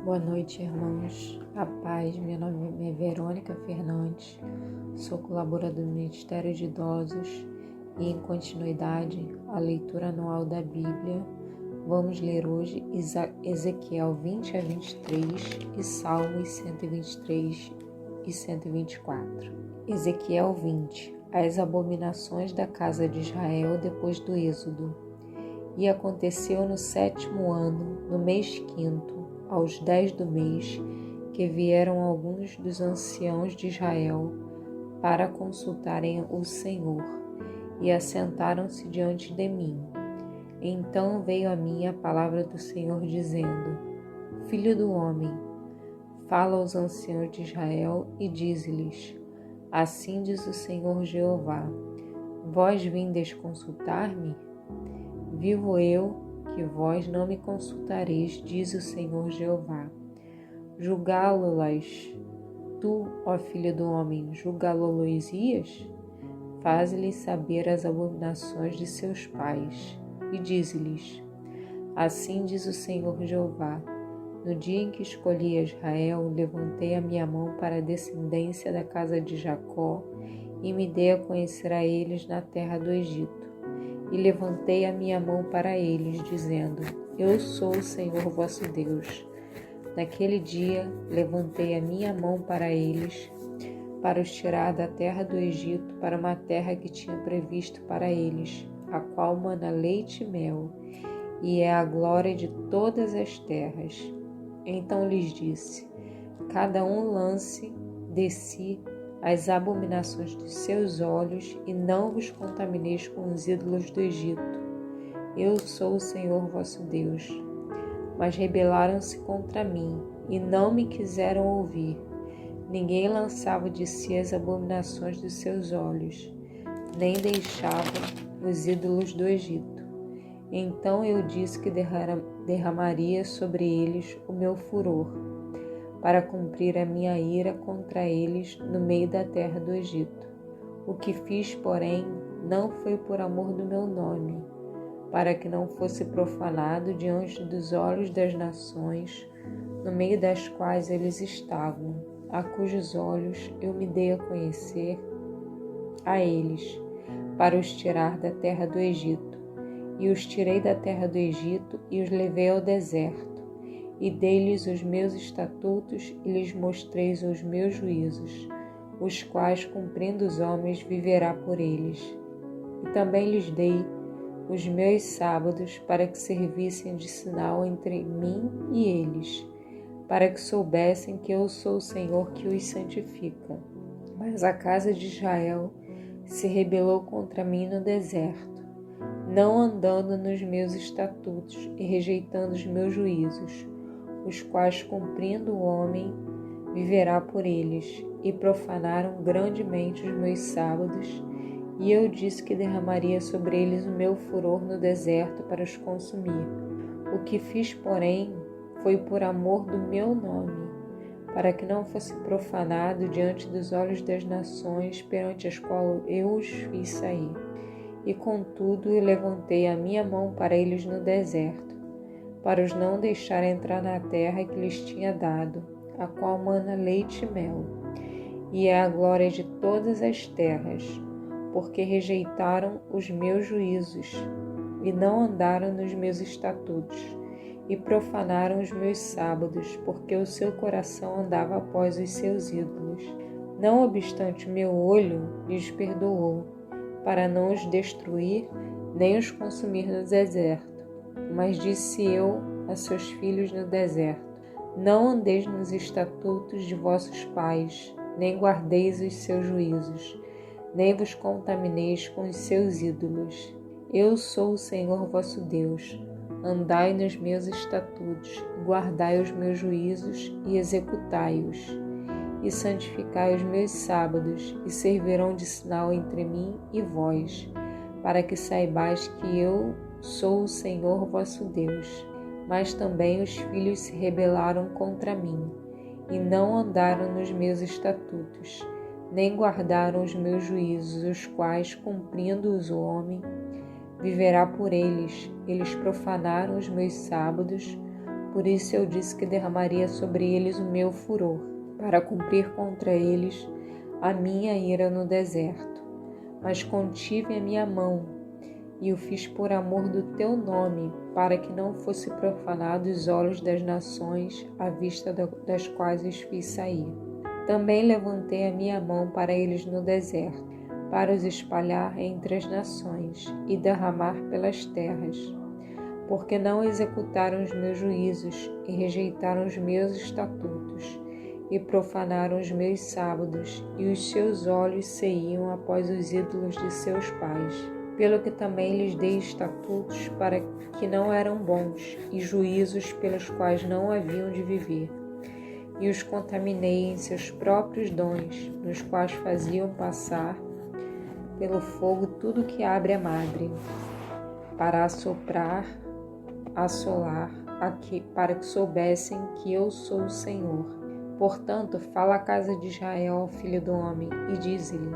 Boa noite, irmãos. A paz, meu nome é Verônica Fernandes, sou colaboradora do Ministério de Idosos e, em continuidade, a leitura anual da Bíblia. Vamos ler hoje Ezequiel 20 a 23 e Salmos 123 e 124. Ezequiel 20. As abominações da casa de Israel depois do Êxodo. E aconteceu no 7º ano, no mês 5º, aos 10 do mês, que vieram alguns dos anciãos de Israel para consultarem o Senhor, e assentaram-se diante de mim. Então veio a mim a palavra do Senhor, dizendo: Filho do homem, fala aos anciãos de Israel e dize-lhes: Assim diz o Senhor Jeová: Vós vindes consultar-me? Vivo eu, que vós não me consultareis, diz o Senhor Jeová. Julgá-lo-las, tu, ó filho do homem, julgá-lo-lhes? Faze-lhes saber as abominações de seus pais, e dize-lhes: Assim diz o Senhor Jeová: No dia em que escolhi Israel, levantei a minha mão para a descendência da casa de Jacó, e me dei a conhecer a eles na terra do Egito. E levantei a minha mão para eles, dizendo: Eu sou o Senhor vosso Deus. Naquele dia levantei a minha mão para eles, para os tirar da terra do Egito, para uma terra que tinha previsto para eles, a qual mana leite e mel, e é a glória de todas as terras. Então lhes disse: Cada um lance de si as abominações dos seus olhos, e não vos contamineis com os ídolos do Egito. Eu sou o Senhor vosso Deus. Mas rebelaram-se contra mim, e não me quiseram ouvir. Ninguém lançava de si as abominações dos seus olhos, nem deixava os ídolos do Egito. Então eu disse que derramaria sobre eles o meu furor, para cumprir a minha ira contra eles no meio da terra do Egito. O que fiz, porém, não foi por amor do meu nome, para que não fosse profanado diante dos olhos das nações, no meio das quais eles estavam, a cujos olhos eu me dei a conhecer a eles, para os tirar da terra do Egito. E os tirei da terra do Egito e os levei ao deserto. E dei-lhes os meus estatutos e lhes mostrei os meus juízos, os quais, cumprindo os homens, viverá por eles. E também lhes dei os meus sábados para que servissem de sinal entre mim e eles, para que soubessem que eu sou o Senhor que os santifica. Mas a casa de Israel se rebelou contra mim no deserto, não andando nos meus estatutos e rejeitando os meus juízos, os quais, cumprindo o homem, viverá por eles, e profanaram grandemente os meus sábados, e eu disse que derramaria sobre eles o meu furor no deserto para os consumir. O que fiz, porém, foi por amor do meu nome, para que não fosse profanado diante dos olhos das nações perante as quais eu os fiz sair. E contudo eu levantei a minha mão para eles no deserto, para os não deixar entrar na terra que lhes tinha dado, a qual mana leite e mel, e é a glória de todas as terras, porque rejeitaram os meus juízos, e não andaram nos meus estatutos, e profanaram os meus sábados, porque o seu coração andava após os seus ídolos. Não obstante, o meu olho lhes perdoou, para não os destruir, nem os consumir no deserto. Mas disse eu a seus filhos no deserto: Não andeis nos estatutos de vossos pais, nem guardeis os seus juízos, nem vos contamineis com os seus ídolos. Eu sou o Senhor vosso Deus. Andai nos meus estatutos, guardai os meus juízos e executai-os. E santificai os meus sábados, e servirão de sinal entre mim e vós, para que saibais que eu sou o Senhor vosso Deus. Mas também os filhos se rebelaram contra mim, e não andaram nos meus estatutos, nem guardaram os meus juízos, os quais, cumprindo-os o homem, viverá por eles. Eles profanaram os meus sábados, Por isso eu disse que derramaria sobre eles o meu furor, para cumprir contra eles a minha ira no deserto. Mas contive a minha mão e o fiz por amor do teu nome, para que não fosse profanado os olhos das nações, à vista das quais os fiz sair. Também levantei a minha mão para eles no deserto, para os espalhar entre as nações e derramar pelas terras, porque não executaram os meus juízos e rejeitaram os meus estatutos, e profanaram os meus sábados, e os seus olhos ceiam após os ídolos de seus pais. Pelo que também lhes dei estatutos para que não eram bons, e juízos pelos quais não haviam de viver. E os contaminei em seus próprios dons, nos quais faziam passar pelo fogo tudo que abre a madre, para assoprar, assolar, para que soubessem que eu sou o Senhor. Portanto, fala à casa de Israel, filho do homem, e dize-lhe: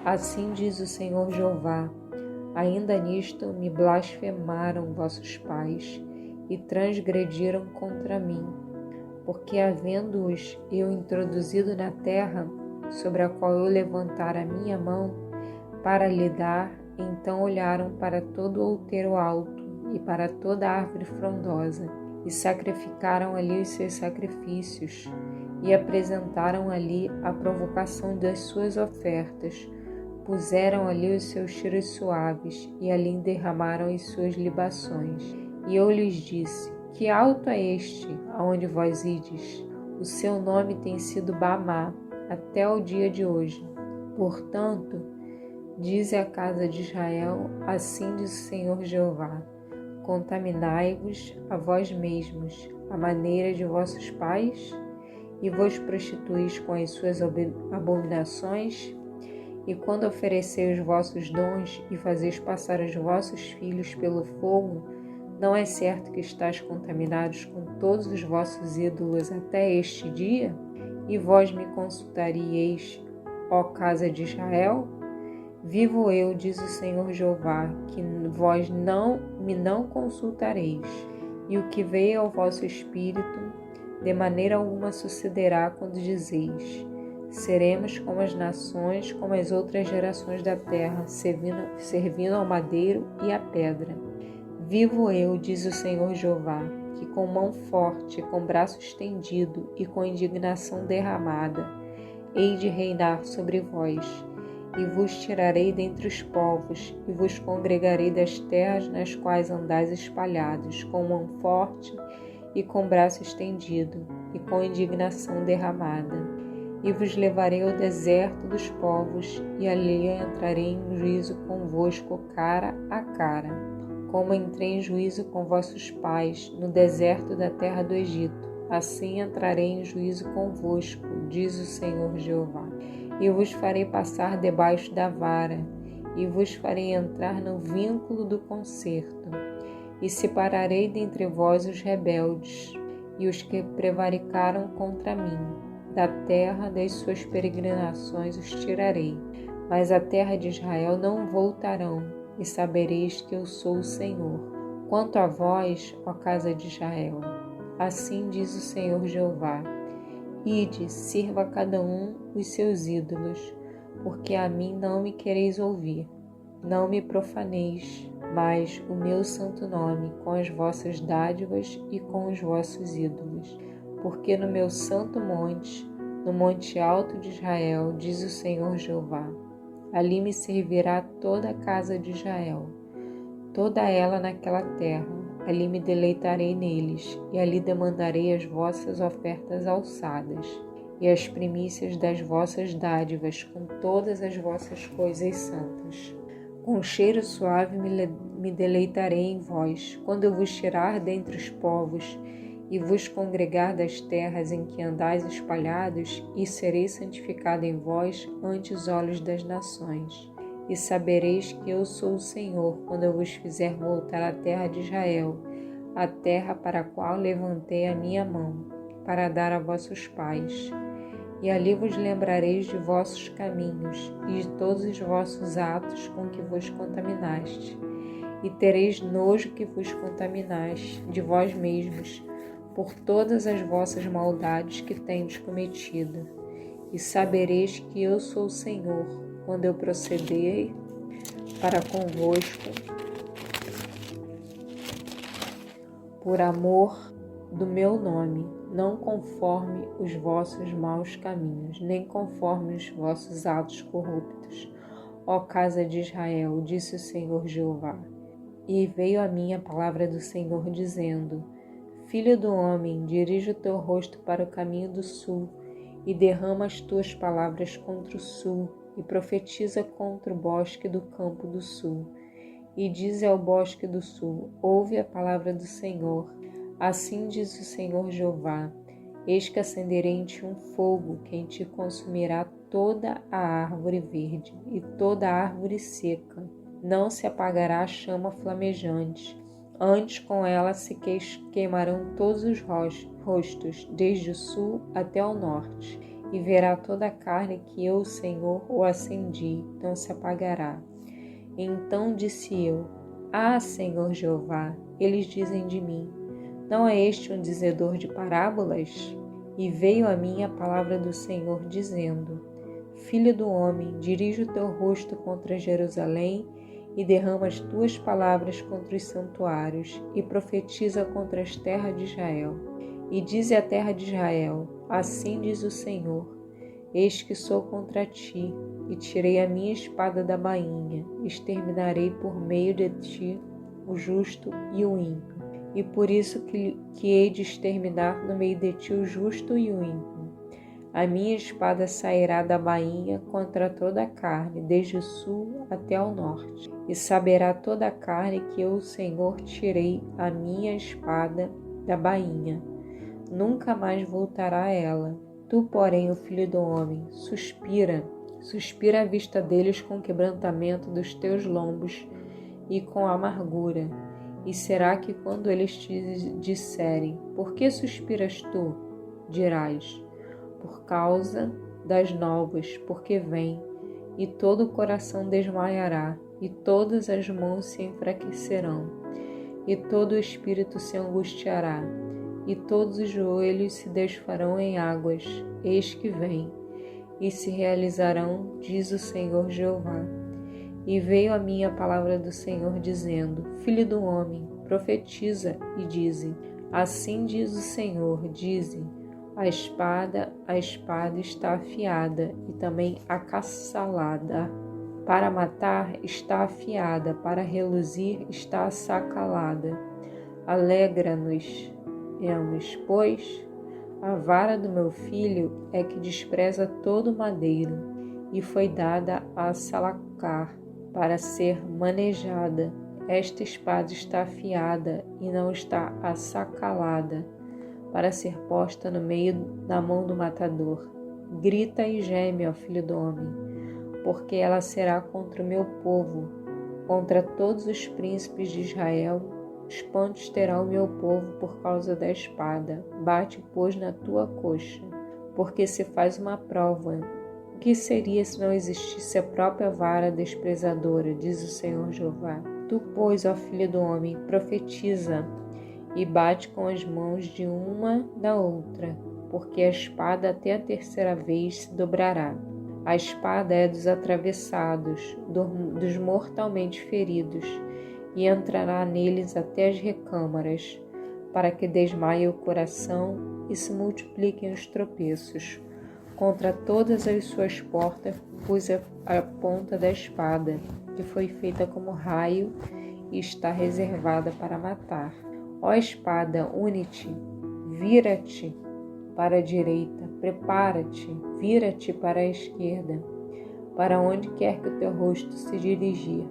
assim diz o Senhor Jeová, ainda nisto me blasfemaram vossos pais e transgrediram contra mim, porque havendo-os eu introduzido na terra, sobre a qual eu levantara a minha mão para lhe dar, então olharam para todo o outeiro alto e para toda a árvore frondosa, e sacrificaram ali os seus sacrifícios, e apresentaram ali a provocação das suas ofertas, puseram ali os seus cheiros suaves, e ali derramaram as suas libações. E eu lhes disse: que alto é este, aonde vós ides? O seu nome tem sido Bamá, até o dia de hoje. Portanto, dize a casa de Israel, assim diz o Senhor Jeová: contaminai-vos a vós mesmos, à maneira de vossos pais, e vos prostituís com as suas abominações, e quando ofereceis os vossos dons e fazeis passar os vossos filhos pelo fogo, não é certo que estáis contaminados com todos os vossos ídolos até este dia? E vós me consultaríeis, ó casa de Israel? Vivo eu, diz o Senhor Jeová, que vós não consultareis, e o que veio ao vosso espírito, de maneira alguma sucederá quando dizeis: seremos como as nações, como as outras gerações da terra, servindo ao madeiro e à pedra. Vivo eu, diz o Senhor Jeová, que com mão forte, com braço estendido e com indignação derramada, hei de reinar sobre vós, e vos tirarei dentre os povos, e vos congregarei das terras nas quais andais espalhados, com mão forte e com braço estendido, e com indignação derramada. E vos levarei ao deserto dos povos, e ali entrarei em juízo convosco cara a cara, como entrei em juízo com vossos pais no deserto da terra do Egito. Assim entrarei em juízo convosco, diz o Senhor Jeová. E vos farei passar debaixo da vara, e vos farei entrar no vínculo do concerto. E separarei dentre vós os rebeldes, e os que prevaricaram contra mim. Da terra das suas peregrinações os tirarei, mas a terra de Israel não voltarão, e sabereis que eu sou o Senhor. Quanto a vós, ó casa de Israel, assim diz o Senhor Jeová: ide, sirva a cada um os seus ídolos, porque a mim não me quereis ouvir. Não me profaneis, mas o meu santo nome com as vossas dádivas e com os vossos ídolos. Porque no meu santo monte, no monte alto de Israel, diz o Senhor Jeová, ali me servirá toda a casa de Israel, toda ela naquela terra. Ali me deleitarei neles, e ali demandarei as vossas ofertas alçadas, e as primícias das vossas dádivas, com todas as vossas coisas santas. Com cheiro suave me deleitarei em vós, quando eu vos tirar dentre os povos, e vos congregar das terras em que andais espalhados, e serei santificado em vós ante os olhos das nações. E sabereis que eu sou o Senhor, quando eu vos fizer voltar à terra de Israel, a terra para a qual levantei a minha mão, para dar a vossos pais. E ali vos lembrareis de vossos caminhos e de todos os vossos atos com que vos contaminaste. E tereis nojo que vos contaminaste de vós mesmos, por todas as vossas maldades que tendes cometido. E sabereis que eu sou o Senhor, quando eu proceder para convosco, por amor do meu nome, não conforme os vossos maus caminhos, nem conforme os vossos atos corruptos. Ó casa de Israel, disse o Senhor Jeová. E veio a mim a palavra do Senhor, dizendo: Filho do homem, dirige o teu rosto para o caminho do sul, e derrama as tuas palavras contra o sul, e profetiza contra o bosque do campo do sul. E dize ao bosque do sul: ouve a palavra do Senhor. Assim diz o Senhor Jeová: eis que acenderei em ti um fogo, que em ti consumirá toda a árvore verde e toda a árvore seca. Não se apagará a chama flamejante. Antes com ela se queimarão todos os rostos, desde o sul até o norte, e verá toda a carne que eu, o Senhor, o acendi, não se apagará. Então disse eu: Ah, Senhor Jeová, eles dizem de mim: não é este um dizedor de parábolas? E veio a mim a palavra do Senhor, dizendo: Filho do homem, dirige o teu rosto contra Jerusalém, e derrama as tuas palavras contra os santuários, e profetiza contra as terras de Israel. E dize à terra de Israel: assim diz o Senhor: eis que sou contra ti, e tirei a minha espada da bainha, exterminarei por meio de ti o justo e o ímpio. E por isso que hei de exterminar no meio de ti o justo e o ímpio. A minha espada sairá da bainha contra toda a carne, desde o sul até o norte. E saberá toda a carne que eu, o Senhor, tirei a minha espada da bainha. Nunca mais voltará a ela. Tu, porém, o filho do homem, suspira à vista deles com quebrantamento dos teus lombos e com amargura. E será que quando eles te disserem: por que suspiras tu? Dirás: por causa das novas, porque vem, e todo o coração desmaiará, e todas as mãos se enfraquecerão, e todo o espírito se angustiará, e todos os joelhos se desfarão em águas. Eis que vem, e se realizarão, diz o Senhor Jeová. E veio a mim a palavra do Senhor, dizendo: Filho do homem, profetiza e dize: assim diz o Senhor, dize: a espada está afiada, e também acassalada. Para matar está afiada, para reluzir está assacalada. Alegra-nos, pois a vara do meu filho é que despreza todo madeiro, e foi dada a Salacar para ser manejada. Esta espada está afiada e não está assacalada, para ser posta no meio da mão do matador. Grita e geme, ó filho do homem, porque ela será contra o meu povo, contra todos os príncipes de Israel. Espantos terá o meu povo por causa da espada. Bate, pois, na tua coxa, porque se faz uma prova. O que seria se não existisse a própria vara desprezadora, diz o Senhor Jeová? Tu, pois, ó filho do homem, profetiza e bate com as mãos de uma da outra, porque a espada até a terceira vez se dobrará. A espada é dos atravessados, dos mortalmente feridos, e entrará neles até as recâmaras, para que desmaie o coração e se multipliquem os tropeços. Contra todas as suas portas pus a ponta da espada, que foi feita como raio e está reservada para matar. Ó espada, une-te, vira-te para a direita, prepara-te, vira-te para a esquerda, para onde quer que o teu rosto se dirigir.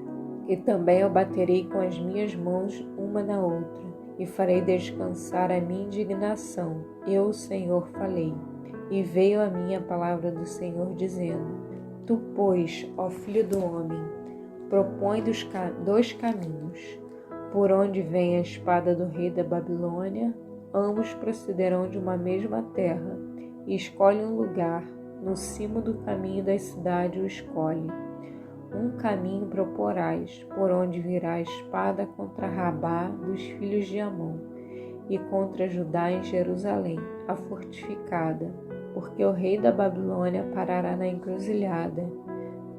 E também eu baterei com as minhas mãos uma na outra, e farei descansar a minha indignação. Eu, o Senhor, falei. E veio a mim a palavra do Senhor, dizendo: tu, pois, ó filho do homem, propõe dois caminhos, por onde vem a espada do rei da Babilônia. Ambos procederão de uma mesma terra, e escolhe um lugar, no cimo do caminho da cidade o escolhe. Um caminho proporás, por onde virá a espada contra Rabá dos filhos de Amon, e contra Judá em Jerusalém, a fortificada, porque o rei da Babilônia parará na encruzilhada,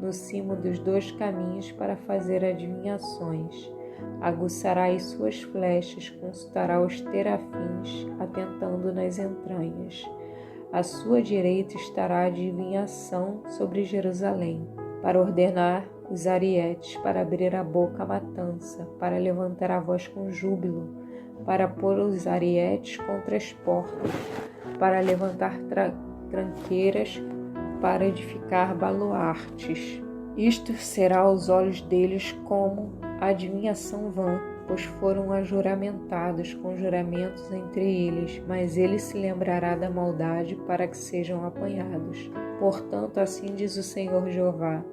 no cimo dos 2 caminhos para fazer adivinhações. Aguçará as suas flechas, consultará os terafins, atentando nas entranhas. À sua direita estará a adivinhação sobre Jerusalém, para ordenar os arietes, para abrir a boca à matança, para levantar a voz com júbilo, para pôr os arietes contra as portas, para levantar tranqueiras, para edificar baluartes. Isto será aos olhos deles como adivinhação vã, pois foram ajuramentados com juramentos entre eles, mas ele se lembrará da maldade para que sejam apanhados. Portanto, assim diz o Senhor Jeová: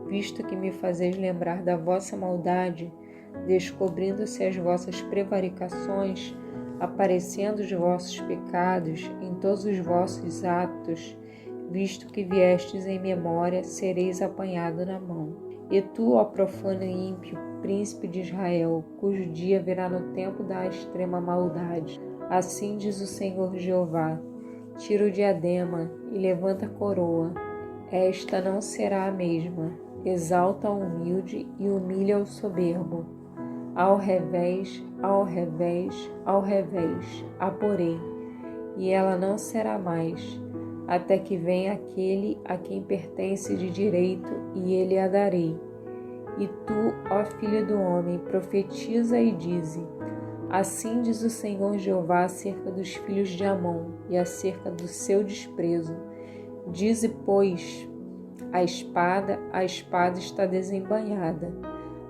visto que me fazeis lembrar da vossa maldade, descobrindo-se as vossas prevaricações, aparecendo os vossos pecados em todos os vossos atos, visto que viestes em memória, sereis apanhado na mão. E tu, ó profano e ímpio, príncipe de Israel, cujo dia virá no tempo da extrema maldade, assim diz o Senhor Jeová: tira o diadema e levanta a coroa, esta não será a mesma. Exalta o humilde e humilha o soberbo. Ao revés, ao revés, ao revés, a porei, e ela não será mais, até que venha aquele a quem pertence de direito, e ele a darei. E tu, ó filho do homem, profetiza e dize: assim diz o Senhor Jeová acerca dos filhos de Amon e acerca do seu desprezo. Dize, pois, a espada está desembainhada,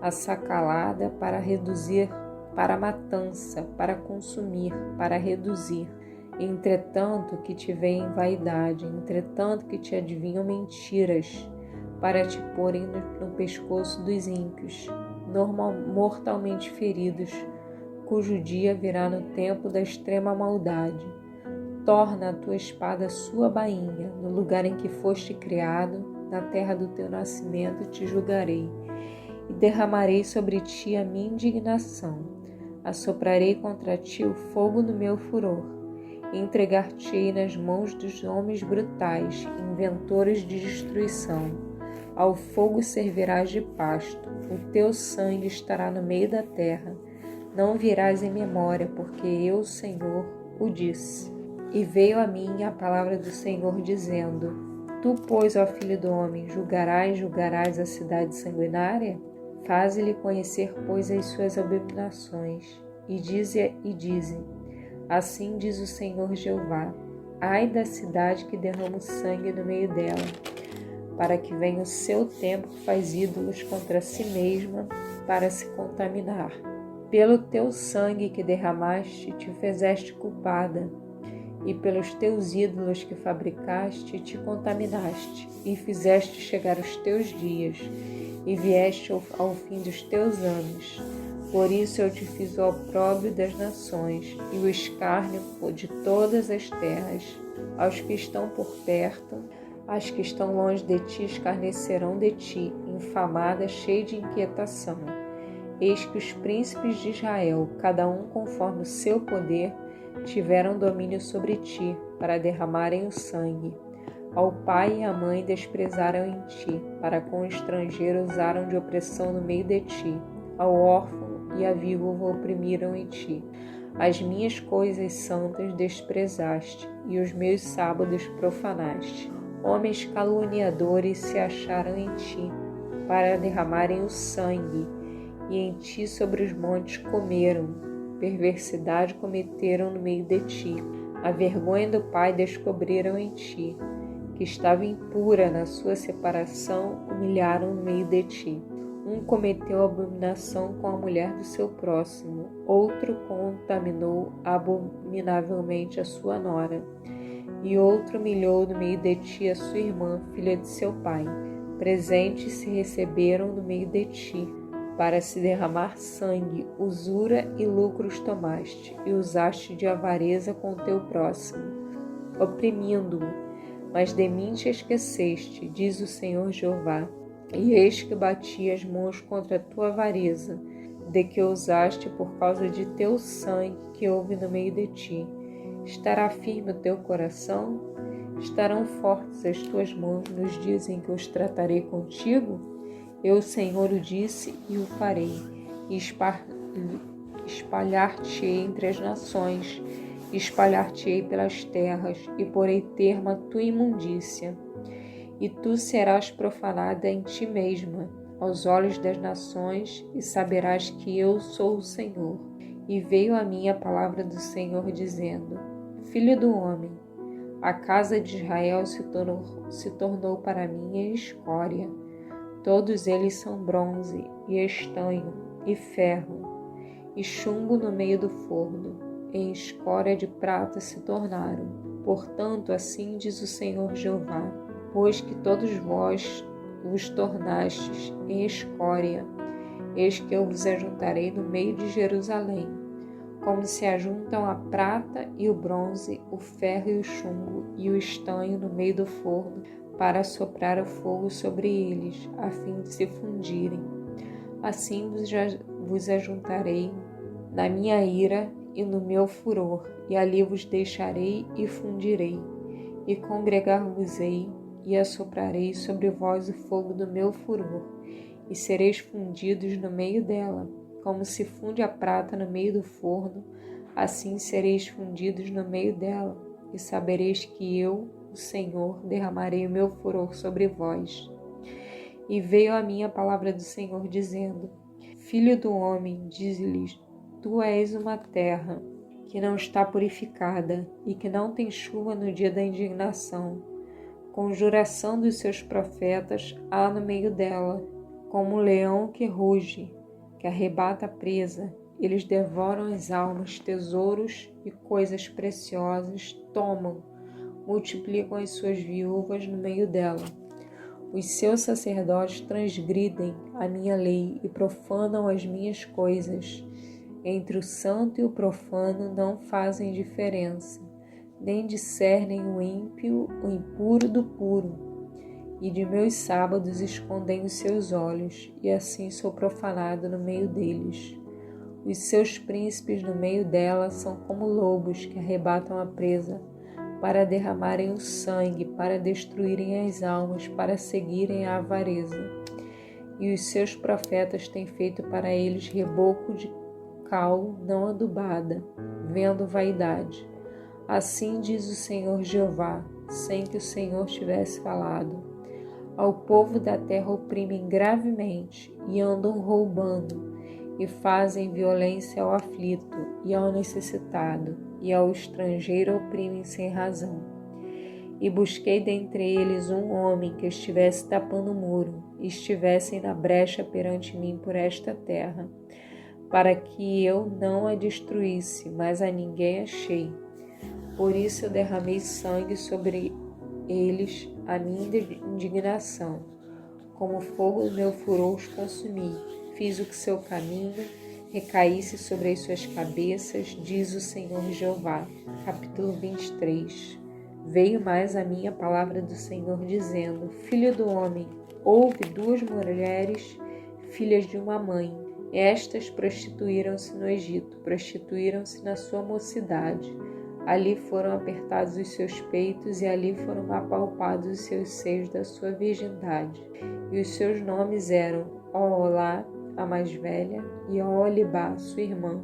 assacalada para reduzir, para matança, para consumir, para reduzir. Entretanto que te veem vaidade, entretanto que te adivinham mentiras, para te porem no pescoço dos ímpios, mortalmente feridos, cujo dia virá no tempo da extrema maldade. Torna a tua espada sua bainha, no lugar em que foste criado, na terra do teu nascimento te julgarei, e derramarei sobre ti a minha indignação. Assoprarei contra ti o fogo do meu furor, e entregar-te-ei nas mãos dos homens brutais, inventores de destruição. Ao fogo servirás de pasto, o teu sangue estará no meio da terra. Não virás em memória, porque eu, Senhor, o disse. E veio a mim a palavra do Senhor, dizendo: tu, pois, ó filho do homem, julgarás a cidade sanguinária? Faze-lhe conhecer, pois, as suas abominações, e dize, assim diz o Senhor Jeová: ai da cidade que derrama o sangue no meio dela, para que venha o seu tempo que faz ídolos contra si mesma para se contaminar. Pelo teu sangue que derramaste, te fizeste culpada, e pelos teus ídolos que fabricaste, te contaminaste, e fizeste chegar os teus dias, e vieste ao fim dos teus anos. Por isso eu te fiz o opróbrio das nações, e o escárnio de todas as terras. Aos que estão por perto, as que estão longe de ti escarnecerão de ti, infamada, cheia de inquietação. Eis que os príncipes de Israel, cada um conforme o seu poder, tiveram domínio sobre ti, para derramarem o sangue. Ao pai e à mãe desprezaram em ti, para com o estrangeiro usaram de opressão no meio de ti. Ao órfão e à viúva oprimiram em ti. As minhas coisas santas desprezaste, e os meus sábados profanaste. Homens caluniadores se acharam em ti, para derramarem o sangue, e em ti sobre os montes comeram. Perversidade cometeram no meio de ti. A vergonha do pai descobriram em ti, que estava impura na sua separação, humilharam no meio de ti. Um cometeu abominação com a mulher do seu próximo, outro contaminou abominavelmente a sua nora, e outro humilhou no meio de ti a sua irmã, filha de seu pai. Presentes se receberam no meio de ti, para se derramar sangue, usura e lucros tomaste, e usaste de avareza com teu próximo, oprimindo-o. Mas de mim te esqueceste, diz o Senhor Jeová, e eis que bati as mãos contra a tua avareza, de que usaste por causa de teu sangue que houve no meio de ti? Estará firme o teu coração? Estarão fortes as tuas mãos nos dias em que os tratarei contigo? Eu, Senhor, o disse e o farei, e espalhar-te-ei entre as nações, espalhar-te-ei pelas terras, e porei termo à tua imundícia. E tu serás profanada em ti mesma, aos olhos das nações, e saberás que eu sou o Senhor. E veio a mim a palavra do Senhor, dizendo: Filho do homem, a casa de Israel se tornou para mim escória. Todos eles são bronze, e estanho, e ferro, e chumbo no meio do forno, em escória de prata se tornaram. Portanto, assim diz o Senhor Jeová: pois que todos vós vos tornastes em escória, eis que eu vos ajuntarei no meio de Jerusalém, como se ajuntam a prata e o bronze, o ferro e o chumbo e o estanho no meio do forno, para soprar o fogo sobre eles, a fim de se fundirem. Assim vos ajuntarei na minha ira e no meu furor, e ali vos deixarei e fundirei, e congregar-vos-ei, e assoprarei sobre vós o fogo do meu furor, e sereis fundidos no meio dela, como se funde a prata no meio do forno, assim sereis fundidos no meio dela, e sabereis que eu, o Senhor, derramarei o meu furor sobre vós. E veio a mim a palavra do Senhor, dizendo: Filho do homem, dize-lhes: tu és uma terra que não está purificada e que não tem chuva no dia da indignação. Conjuração dos seus profetas há no meio dela, como um leão que ruge, que arrebata a presa. Eles devoram as almas, tesouros e coisas preciosas, tomam, multiplicam as suas viúvas no meio dela. Os seus sacerdotes transgridem a minha lei e profanam as minhas coisas. Entre o santo e o profano não fazem diferença, nem discernem o ímpio, o impuro do puro. E de meus sábados escondem os seus olhos, e assim sou profanado no meio deles. Os seus príncipes no meio dela são como lobos que arrebatam a presa, para derramarem o sangue, para destruírem as almas, para seguirem a avareza. E os seus profetas têm feito para eles reboco de cal não adubada, vendo vaidade. Assim diz o Senhor Jeová, sem que o Senhor tivesse falado. Ao povo da terra oprimem gravemente e andam roubando, e fazem violência ao aflito e ao necessitado, e ao estrangeiro oprimem sem razão. E busquei dentre eles um homem que estivesse tapando o muro, e estivessem na brecha perante mim por esta terra, para que eu não a destruísse, mas a ninguém achei. Por isso eu derramei sangue sobre eles, a minha indignação. Como fogo do meu furor os consumi. Fiz o que seu caminho recaísse sobre as suas cabeças, diz o Senhor Jeová. Capítulo 23. Veio mais a mim a palavra do Senhor, dizendo: Filho do homem, houve duas mulheres, filhas de uma mãe. Estas prostituíram-se no Egito, prostituíram-se na sua mocidade. Ali foram apertados os seus peitos e ali foram apalpados os seus seios da sua virgindade. E os seus nomes eram Oholá, a mais velha, e Oholibá, sua irmã,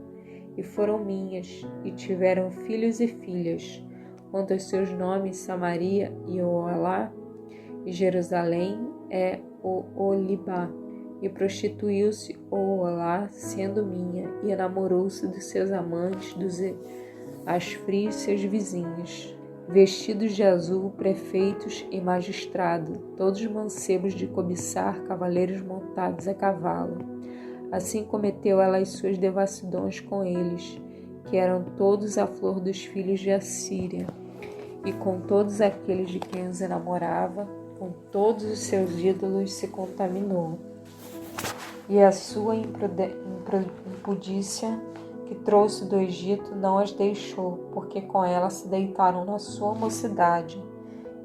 e foram minhas, e tiveram filhos e filhas. Quanto aos seus nomes, Samaria e Oholá, e Jerusalém é Oholibá. E prostituiu-se Oholá, sendo minha, e enamorou-se dos seus amantes, dos asfrios seus vizinhos. Vestidos de azul, prefeitos e magistrado, todos mancebos de cobiçar, cavaleiros montados a cavalo. Assim cometeu ela as suas devassidões com eles, que eram todos a flor dos filhos de Assíria, e com todos aqueles de quem os enamorava, com todos os seus ídolos se contaminou. E a sua impudícia que trouxe do Egito não as deixou, porque com ela se deitaram na sua mocidade,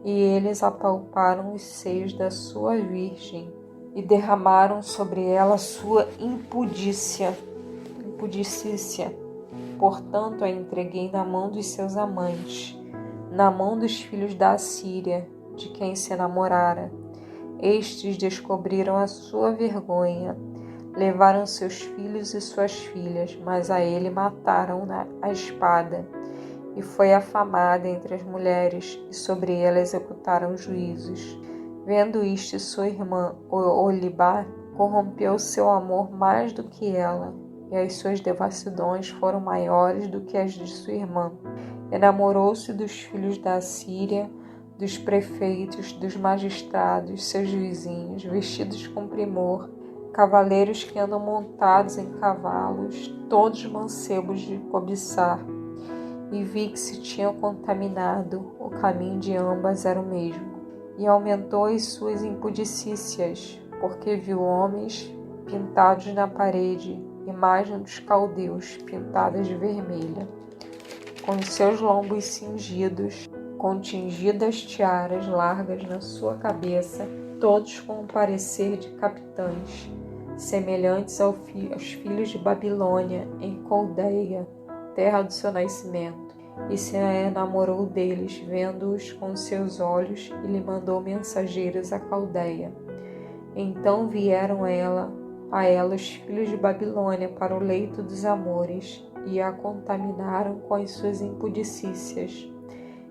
e eles apalparam os seios da sua virgem, e derramaram sobre ela sua impudicícia. Portanto, a entreguei na mão dos seus amantes, na mão dos filhos da Assíria, de quem se namorara. Estes descobriram a sua vergonha, levaram seus filhos e suas filhas, mas a ele mataram a espada. E foi afamada entre as mulheres, e sobre ela executaram juízos. Vendo isto, sua irmã Olibá corrompeu seu amor mais do que ela, e as suas devassidões foram maiores do que as de sua irmã. Enamorou-se dos filhos da Assíria, dos prefeitos, dos magistrados, seus vizinhos, vestidos com primor, cavaleiros que andam montados em cavalos, todos mancebos de cobiçar. E vi que se tinham contaminado, o caminho de ambas era o mesmo. E aumentou as suas impudicícias, porque viu homens pintados na parede, imagem dos caldeus pintadas de vermelha, com os seus lombos cingidos, com tingidas tiaras largas na sua cabeça, todos com o parecer de capitães, semelhantes aos filhos de Babilônia, em Caldeia, terra do seu nascimento. E se enamorou deles, vendo-os com seus olhos, e lhe mandou mensageiros à Caldeia. Então vieram a ela os filhos de Babilônia para o leito dos amores, e a contaminaram com as suas impudicícias.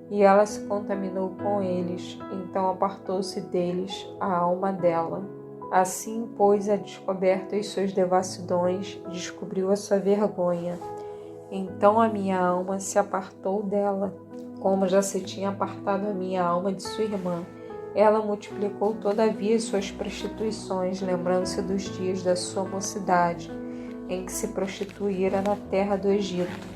E ela se contaminou com eles, então apartou-se deles a alma dela. Assim, pois, a descoberto as suas devassidões, descobriu a sua vergonha. Então a minha alma se apartou dela, como já se tinha apartado a minha alma de sua irmã. Ela multiplicou todavia as suas prostituições, lembrando-se dos dias da sua mocidade, em que se prostituíra na terra do Egito.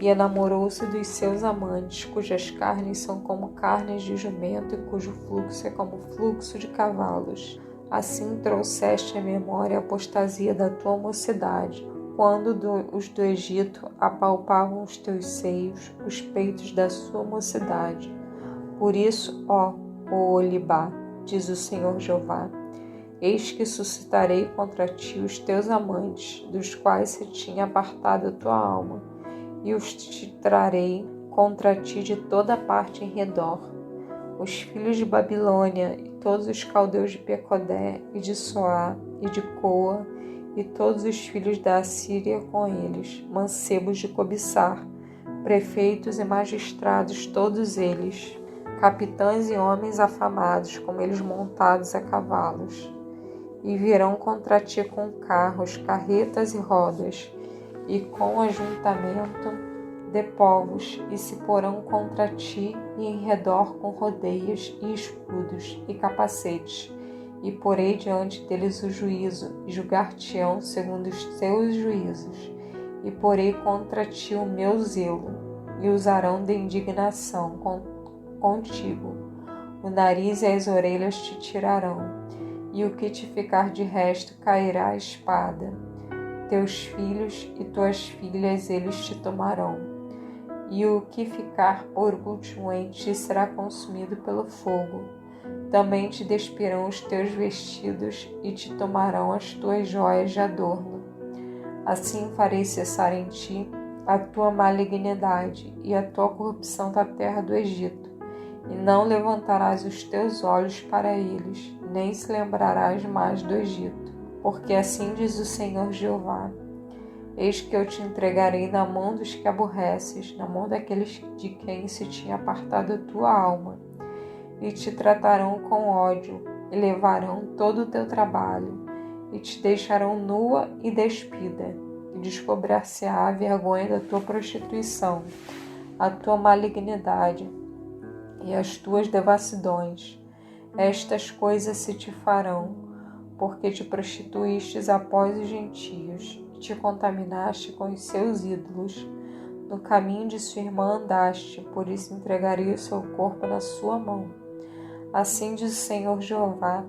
E enamorou-se dos seus amantes, cujas carnes são como carnes de jumento e cujo fluxo é como fluxo de cavalos. Assim trouxeste à memória a apostasia da tua mocidade, quando os do Egito apalpavam os teus seios, os peitos da sua mocidade. Por isso, ó Olibá, diz o Senhor Jeová, eis que suscitarei contra ti os teus amantes, dos quais se tinha apartado a tua alma, e os te trarei contra ti de toda parte em redor. Os filhos de Babilônia e todos os caldeus de Pecodé e de Soá e de Coa, e todos os filhos da Assíria com eles, mancebos de cobiçar, prefeitos e magistrados todos eles, capitães e homens afamados, como eles montados a cavalos. E virão contra ti com carros, carretas e rodas, e com ajuntamento de povos, e se porão contra ti e em redor com rodeias e escudos e capacetes. E porei diante deles o juízo, e julgar-te-ão segundo os teus juízos. E porei contra ti o meu zelo, e usarão de indignação contigo. O nariz e as orelhas te tirarão, e o que te ficar de resto cairá a espada. Teus filhos e tuas filhas eles te tomarão, e o que ficar por último em ti será consumido pelo fogo. Também te despirão os teus vestidos e te tomarão as tuas joias de adorno. Assim farei cessar em ti a tua malignidade e a tua corrupção da terra do Egito, e não levantarás os teus olhos para eles, nem se lembrarás mais do Egito. Porque assim diz o Senhor Jeová: eis que eu te entregarei na mão dos que aborreces, na mão daqueles de quem se tinha apartado a tua alma, e te tratarão com ódio, e levarão todo o teu trabalho, e te deixarão nua e despida, e descobrir-se-á a vergonha da tua prostituição, a tua malignidade e as tuas devassidões. Estas coisas se te farão, porque te prostituístes após os gentios, e te contaminaste com os seus ídolos. No caminho de sua irmã andaste, por isso entregarei o seu corpo na sua mão. Assim diz o Senhor Jeová: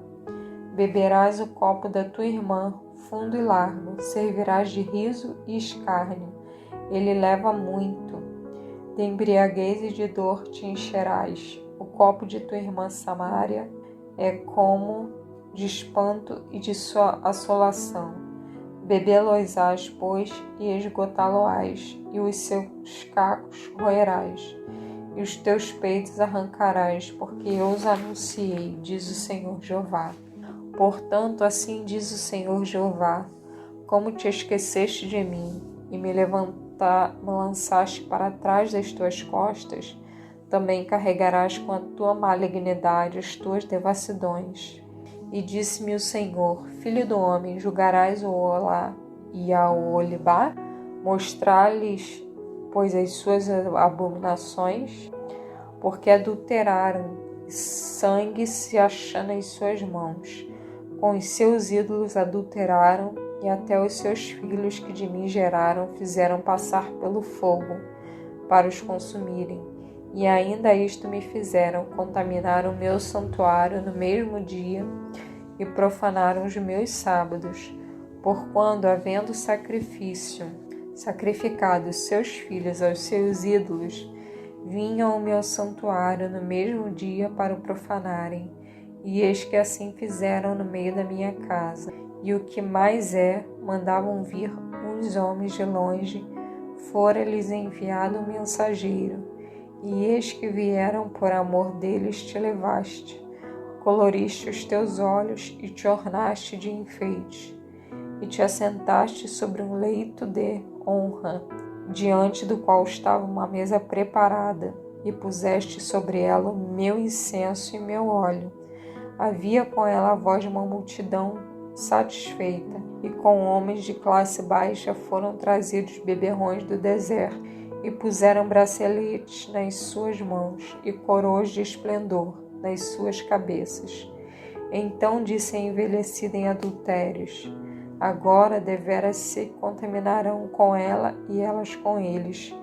beberás o copo da tua irmã, fundo e largo, servirás de riso e escárnio. Ele leva muito. De embriaguez e de dor te encherás. O copo de tua irmã Samaria é como de espanto e de sua assolação. Bebê-los-ás, pois, e esgotá-lo-ás, e os seus cacos roerás, e os teus peitos arrancarás, porque eu os anunciei, diz o Senhor Jeová. Portanto, assim diz o Senhor Jeová: como te esqueceste de mim, e me lançaste para trás das tuas costas, também carregarás com a tua malignidade as tuas devassidões. E disse-me o Senhor: filho do homem, julgarás o Olá e a Olibá? Mostrar-lhes, pois, as suas abominações? Porque adulteraram, e sangue se acha nas suas mãos. Com os seus ídolos adulteraram, e até os seus filhos que de mim geraram fizeram passar pelo fogo para os consumirem. E ainda isto me fizeram: contaminar o meu santuário no mesmo dia e profanaram os meus sábados. Porquanto, havendo sacrificado seus filhos aos seus ídolos, vinham ao meu santuário no mesmo dia para o profanarem. E eis que assim fizeram no meio da minha casa. E o que mais mandavam vir uns homens de longe, fora-lhes enviado um mensageiro. E eis que vieram, por amor deles te levaste, coloriste os teus olhos e te ornaste de enfeite, e te assentaste sobre um leito de honra, diante do qual estava uma mesa preparada, e puseste sobre ela o meu incenso e meu óleo. Havia com ela a voz de uma multidão satisfeita, e com homens de classe baixa foram trazidos beberrões do deserto, e puseram braceletes nas suas mãos e coroas de esplendor nas suas cabeças. Então disse a envelhecida em adultérios: agora deveras se contaminarão com ela e elas com eles.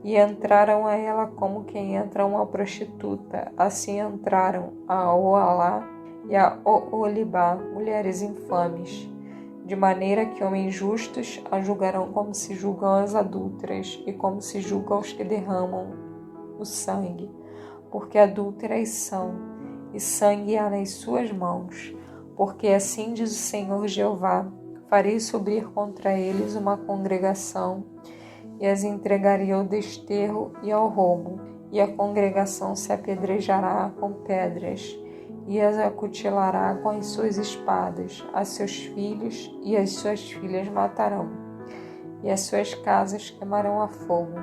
E entraram a ela como quem entra uma prostituta. Assim entraram a Oalá e a Olibá, mulheres infames, de maneira que homens justos a julgarão como se julgam as adúlteras e como se julgam os que derramam o sangue, porque adúlteras são, e sangue há nas suas mãos. Porque assim diz o Senhor Jeová: farei subir contra eles uma congregação, e as entregarei ao desterro e ao roubo, e a congregação se apedrejará com pedras, e as acutilará com as suas espadas. A seus filhos e as suas filhas matarão, e as suas casas queimarão a fogo.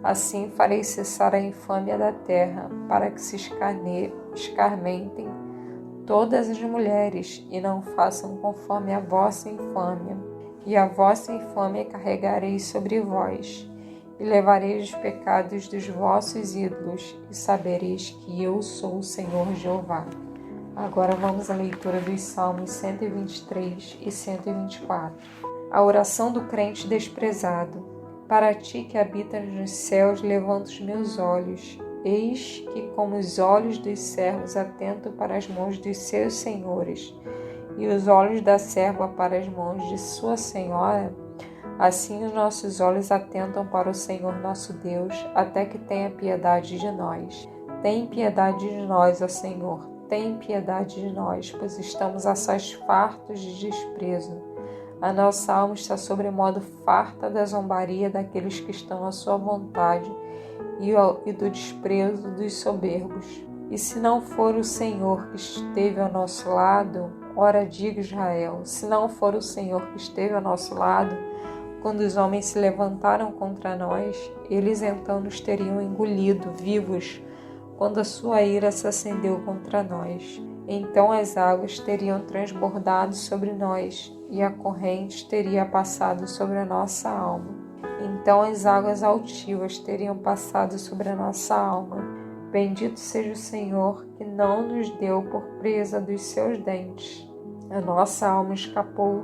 Assim farei cessar a infâmia da terra, para que se escarmentem todas as mulheres, e não façam conforme a vossa infâmia. E a vossa infâmia carregarei sobre vós, e levareis os pecados dos vossos ídolos, e sabereis que eu sou o Senhor Jeová. Agora vamos à leitura dos Salmos 123 e 124. A oração do crente desprezado. Para ti que habitas nos céus, levanto os meus olhos. Eis que, como os olhos dos servos atento para as mãos dos seus senhores, e os olhos da serva para as mãos de sua senhora, assim os nossos olhos atentam para o Senhor nosso Deus, até que tenha piedade de nós. Tem piedade de nós, ó Senhor, tem piedade de nós, pois estamos assaz fartos de desprezo. A nossa alma está sobremodo farta da zombaria daqueles que estão à sua vontade e do desprezo dos soberbos. E se não for o Senhor que esteve ao nosso lado, ora diga Israel, se não for o Senhor que esteve ao nosso lado, quando os homens se levantaram contra nós, eles então nos teriam engolido vivos, quando a sua ira se acendeu contra nós. Então as águas teriam transbordado sobre nós, e a corrente teria passado sobre a nossa alma. Então as águas altivas teriam passado sobre a nossa alma. Bendito seja o Senhor, que não nos deu por presa dos seus dentes. A nossa alma escapou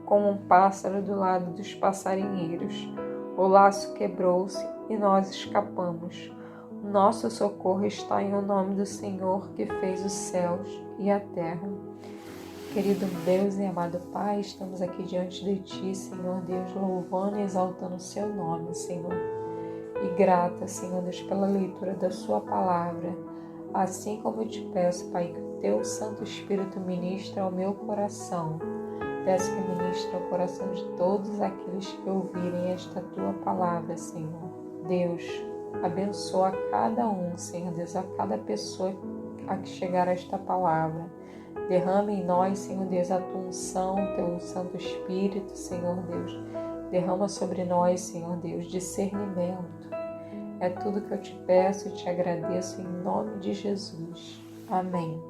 como um pássaro do lado dos passarinheiros. O laço quebrou-se e nós escapamos. O nosso socorro está em o nome do Senhor, que fez os céus e a terra. Querido Deus e amado Pai, estamos aqui diante de Ti, Senhor Deus, louvando e exaltando o Seu nome, Senhor. E grata, Senhor Deus, pela leitura da Sua palavra. Assim como eu te peço, Pai, que o Teu Santo Espírito ministre ao meu coração. Peço que ministre ao coração de todos aqueles que ouvirem esta Tua palavra, Senhor. Deus, abençoa cada um, Senhor Deus, a cada pessoa a que chegar a esta palavra. Derrama em nós, Senhor Deus, a Tua unção, o Teu Santo Espírito, Senhor Deus. Derrama sobre nós, Senhor Deus, discernimento. É tudo que eu te peço e te agradeço em nome de Jesus. Amém.